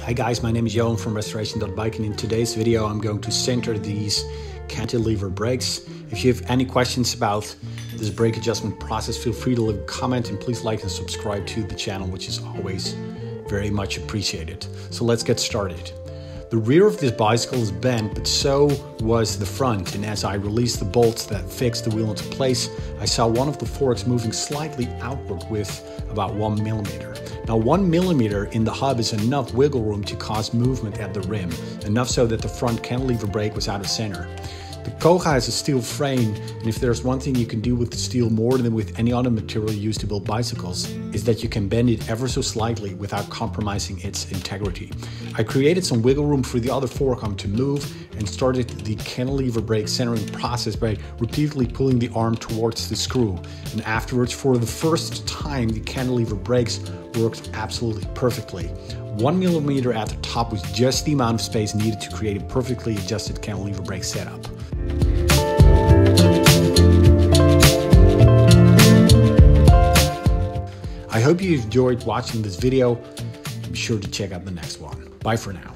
Hi guys, my name is Johan from restoration.bike, and in today's video I'm going to center these cantilever brakes. If you have any questions about this brake adjustment process, feel free to leave a comment, and please like and subscribe to the channel, which is always very much appreciated. So let's get started. The rear of this bicycle is bent, but so was the front, and as I released the bolts that fixed the wheel into place, I saw one of the forks moving slightly outward with about 1 millimeter. Now 1 millimeter in the hub is enough wiggle room to cause movement at the rim, enough so that the front cantilever brake was out of center. The Koga has a steel frame, and if there's one thing you can do with the steel more than with any other material used to build bicycles, is that you can bend it ever so slightly without compromising its integrity. I created some wiggle room for the other fork arm to move and started the cantilever brake centering process by repeatedly pulling the arm towards the screw. And afterwards, for the first time, the cantilever brakes worked absolutely perfectly. 1 millimeter at the top was just the amount of space needed to create a perfectly adjusted cantilever brake setup. I hope you enjoyed watching this video. Be sure to check out the next one. Bye for now.